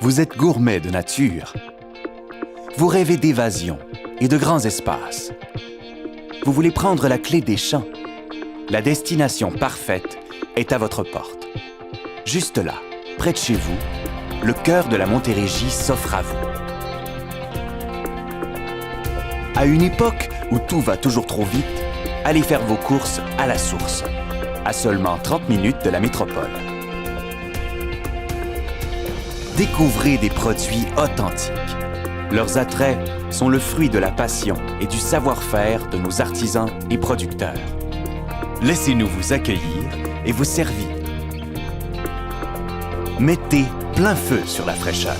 Vous êtes gourmet de nature. Vous rêvez d'évasion et de grands espaces. Vous voulez prendre la clé des champs. La destination parfaite est à votre porte. Juste là, près de chez vous, le cœur de la Montérégie s'offre à vous. À une époque où tout va toujours trop vite, allez faire vos courses à la source, à seulement 30 minutes de la métropole. Découvrez des produits authentiques. Leurs attraits sont le fruit de la passion et du savoir-faire de nos artisans et producteurs. Laissez-nous vous accueillir et vous servir. Mettez plein feu sur la fraîcheur.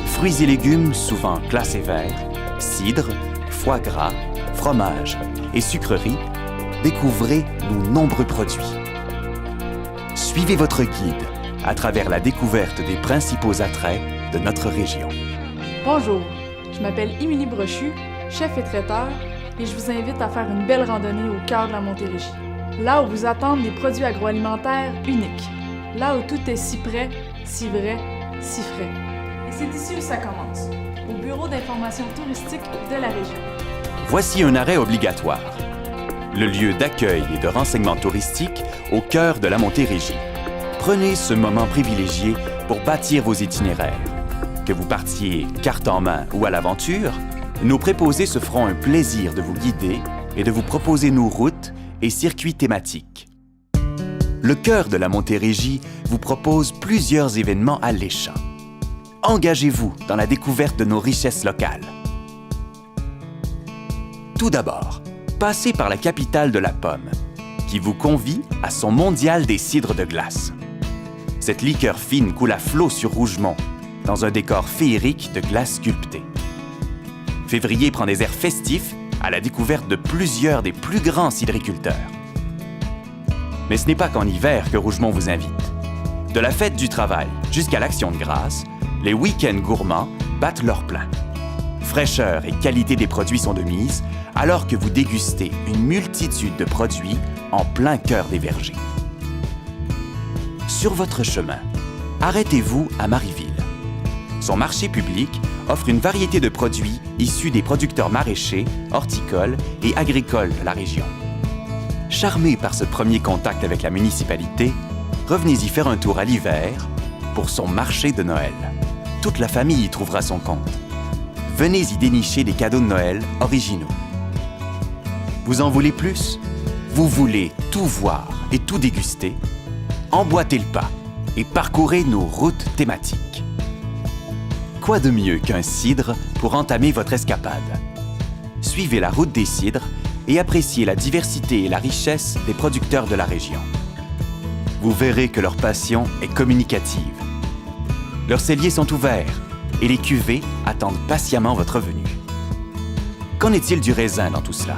Fruits et légumes souvent classés verts, cidre, foie gras, fromage et sucreries, découvrez nos nombreux produits. Suivez votre guide à travers la découverte des principaux attraits de notre région. Bonjour, je m'appelle Émilie Brochu, chef et traiteur, et je vous invite à faire une belle randonnée au cœur de la Montérégie. Là où vous attendent des produits agroalimentaires uniques. Là où tout est si près, si vrai, si frais. Et c'est ici où ça commence, au Bureau d'information touristique de la région. Voici un arrêt obligatoire. Le lieu d'accueil et de renseignement touristique au cœur de la Montérégie. Prenez ce moment privilégié pour bâtir vos itinéraires. Que vous partiez carte en main ou à l'aventure, nos préposés se feront un plaisir de vous guider et de vous proposer nos routes et circuits thématiques. Le cœur de la Montérégie vous propose plusieurs événements alléchants. Engagez-vous dans la découverte de nos richesses locales. Tout d'abord, passez par la capitale de la pomme, qui vous convie à son mondial des cidres de glace. Cette liqueur fine coule à flot sur Rougemont, dans un décor féerique de glace sculptée. Février prend des airs festifs à la découverte de plusieurs des plus grands cidriculteurs. Mais ce n'est pas qu'en hiver que Rougemont vous invite. De la fête du travail jusqu'à l'Action de grâce, les week-ends gourmands battent leur plein. Fraîcheur et qualité des produits sont de mise, alors que vous dégustez une multitude de produits en plein cœur des vergers. Sur votre chemin, arrêtez-vous à Marieville. Son marché public offre une variété de produits issus des producteurs maraîchers, horticoles et agricoles de la région. Charmé par ce premier contact avec la municipalité, revenez-y faire un tour à l'hiver pour son marché de Noël. Toute la famille y trouvera son compte. Venez y dénicher des cadeaux de Noël originaux. Vous en voulez plus? Vous voulez tout voir et tout déguster? Emboîtez le pas et parcourez nos routes thématiques. Quoi de mieux qu'un cidre pour entamer votre escapade? Suivez la route des cidres et appréciez la diversité et la richesse des producteurs de la région. Vous verrez que leur passion est communicative. Leurs celliers sont ouverts et les cuvées attendent patiemment votre venue. Qu'en est-il du raisin dans tout cela?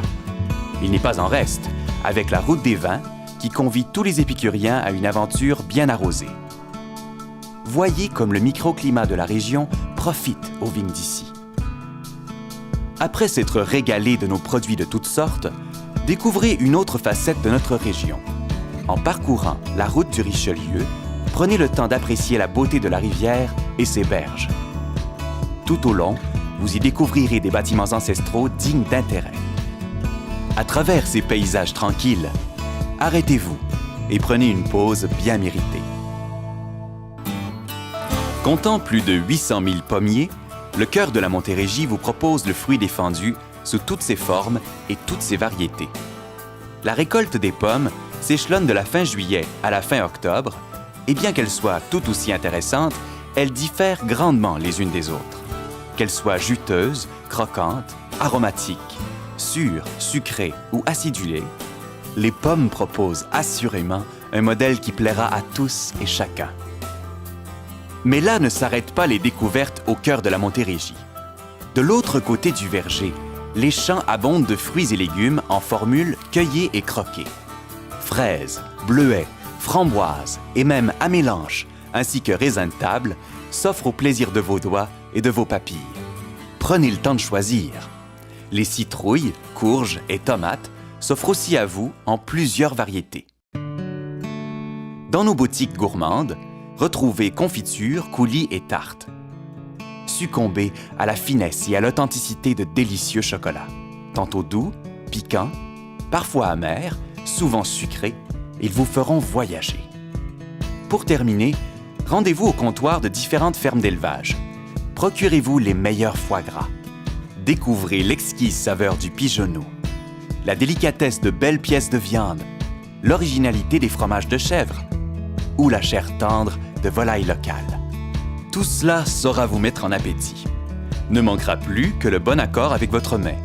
Il n'est pas en reste, avec la route des vins qui convie tous les épicuriens à une aventure bien arrosée. Voyez comme le microclimat de la région profite aux vignes d'ici. Après s'être régalé de nos produits de toutes sortes, découvrez une autre facette de notre région. En parcourant la route du Richelieu, prenez le temps d'apprécier la beauté de la rivière et ses berges. Tout au long, vous y découvrirez des bâtiments ancestraux dignes d'intérêt. À travers ces paysages tranquilles, arrêtez-vous et prenez une pause bien méritée. Comptant plus de 800 000 pommiers, le cœur de la Montérégie vous propose le fruit défendu sous toutes ses formes et toutes ses variétés. La récolte des pommes s'échelonne de la fin juillet à la fin octobre, et bien qu'elle soit tout aussi intéressante, elles diffèrent grandement les unes des autres. Qu'elles soient juteuses, croquantes, aromatiques, sûres, sucrées ou acidulées, les pommes proposent assurément un modèle qui plaira à tous et chacun. Mais là ne s'arrêtent pas les découvertes au cœur de la Montérégie. De l'autre côté du verger, les champs abondent de fruits et légumes en formule cueillés et croqués. Fraises, bleuets, framboises et même amélanches, ainsi que raisins de table, s'offrent au plaisir de vos doigts et de vos papilles. Prenez le temps de choisir. Les citrouilles, courges et tomates s'offrent aussi à vous en plusieurs variétés. Dans nos boutiques gourmandes, retrouvez confitures, coulis et tartes, succomber à la finesse et à l'authenticité de délicieux chocolats. Tantôt doux, piquants, parfois amers, souvent sucrés, ils vous feront voyager. Pour terminer, rendez-vous au comptoir de différentes fermes d'élevage. Procurez-vous les meilleurs foie gras. Découvrez l'exquise saveur du pigeonneau, la délicatesse de belles pièces de viande, l'originalité des fromages de chèvre ou la chair tendre de volaille locale. Tout cela saura vous mettre en appétit. Ne manquera plus que le bon accord avec votre mets.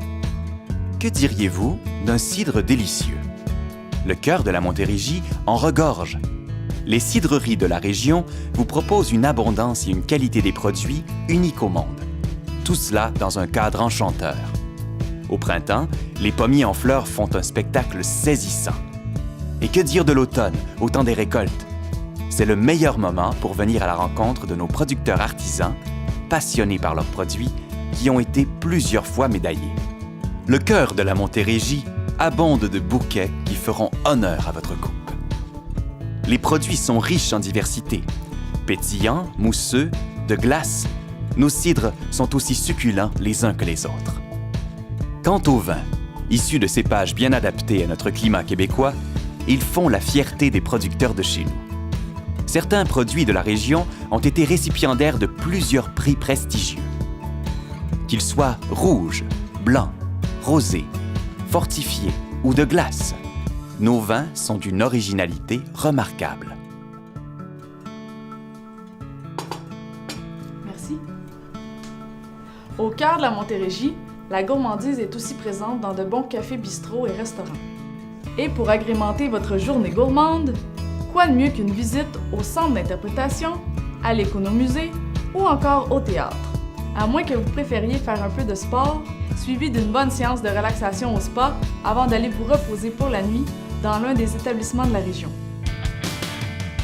Que diriez-vous d'un cidre délicieux? Le cœur de la Montérégie en regorge. Les cidreries de la région vous proposent une abondance et une qualité des produits uniques au monde. Tout cela dans un cadre enchanteur. Au printemps, les pommiers en fleurs font un spectacle saisissant. Et que dire de l'automne, au temps des récoltes? C'est le meilleur moment pour venir à la rencontre de nos producteurs artisans, passionnés par leurs produits, qui ont été plusieurs fois médaillés. Le cœur de la Montérégie abonde de bouquets qui feront honneur à votre coupe. Les produits sont riches en diversité. Pétillants, mousseux, de glace, nos cidres sont aussi succulents les uns que les autres. Quant aux vins, issus de cépages bien adaptés à notre climat québécois, ils font la fierté des producteurs de chez nous. Certains produits de la région ont été récipiendaires de plusieurs prix prestigieux. Qu'ils soient rouges, blancs, rosés, fortifiés ou de glace, nos vins sont d'une originalité remarquable. Merci. Au cœur de la Montérégie, la gourmandise est aussi présente dans de bons cafés, bistrots et restaurants. Et pour agrémenter votre journée gourmande, quoi de mieux qu'une visite au centre d'interprétation, à l'économusée ou encore au théâtre? À moins que vous préfériez faire un peu de sport, suivi d'une bonne séance de relaxation au spa avant d'aller vous reposer pour la nuit dans l'un des établissements de la région.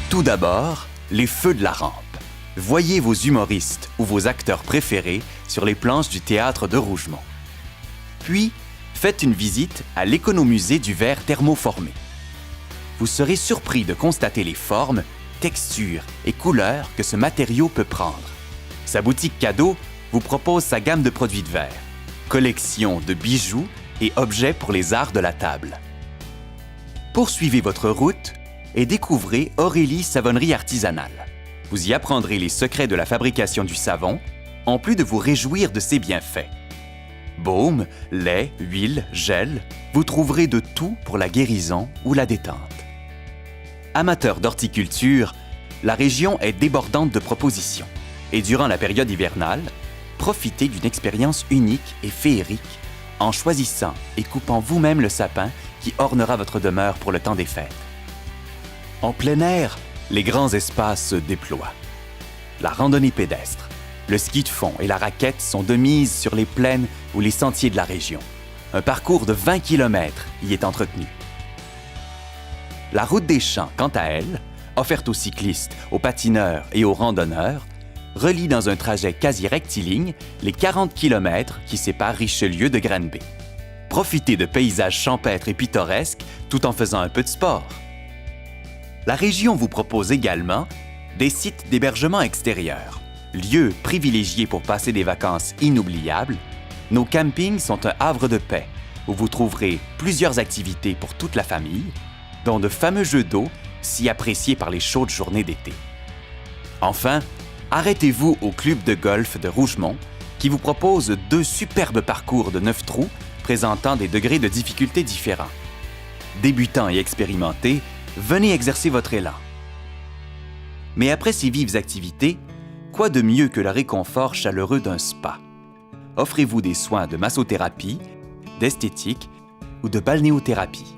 Tout d'abord, les feux de la rampe. Voyez vos humoristes ou vos acteurs préférés sur les planches du théâtre de Rougemont. Puis, faites une visite à l'économusée du verre thermoformé. Vous serez surpris de constater les formes, textures et couleurs que ce matériau peut prendre. Sa boutique cadeau vous propose sa gamme de produits de verre, collection de bijoux et objets pour les arts de la table. Poursuivez votre route et découvrez Aurélie Savonnerie Artisanale. Vous y apprendrez les secrets de la fabrication du savon, en plus de vous réjouir de ses bienfaits. Baume, lait, huile, gel, vous trouverez de tout pour la guérison ou la détente. Amateurs d'horticulture, la région est débordante de propositions. Et durant la période hivernale, profitez d'une expérience unique et féerique en choisissant et coupant vous-même le sapin qui ornera votre demeure pour le temps des fêtes. En plein air, les grands espaces se déploient. La randonnée pédestre, le ski de fond et la raquette sont de mise sur les plaines ou les sentiers de la région. Un parcours de 20 km y est entretenu. La route des champs, quant à elle, offerte aux cyclistes, aux patineurs et aux randonneurs, relie dans un trajet quasi rectiligne les 40 km qui séparent Richelieu de Granby. Profitez de paysages champêtres et pittoresques tout en faisant un peu de sport. La région vous propose également des sites d'hébergement extérieur. Lieux privilégiés pour passer des vacances inoubliables, nos campings sont un havre de paix où vous trouverez plusieurs activités pour toute la famille, dont de fameux jeux d'eau si appréciés par les chaudes journées d'été. Enfin, arrêtez-vous au club de golf de Rougemont qui vous propose 2 superbes parcours de 9 trous présentant des degrés de difficulté différents. Débutants et expérimentés, venez exercer votre élan. Mais après ces vives activités, quoi de mieux que le réconfort chaleureux d'un spa? Offrez-vous des soins de massothérapie, d'esthétique ou de balnéothérapie.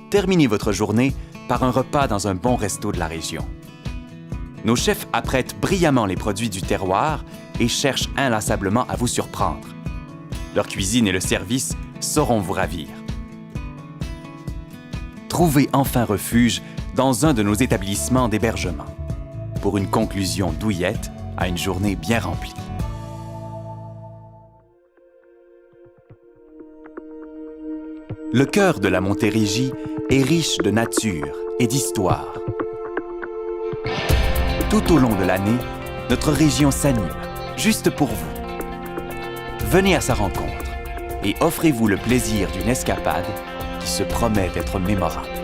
Terminez votre journée par un repas dans un bon resto de la région. Nos chefs apprêtent brillamment les produits du terroir et cherchent inlassablement à vous surprendre. Leur cuisine et le service sauront vous ravir. Trouvez enfin refuge dans un de nos établissements d'hébergement pour une conclusion douillette à une journée bien remplie. Le cœur de la Montérégie est riche de nature et d'histoire. Tout au long de l'année, notre région s'anime, juste pour vous. Venez à sa rencontre et offrez-vous le plaisir d'une escapade qui se promet d'être mémorable.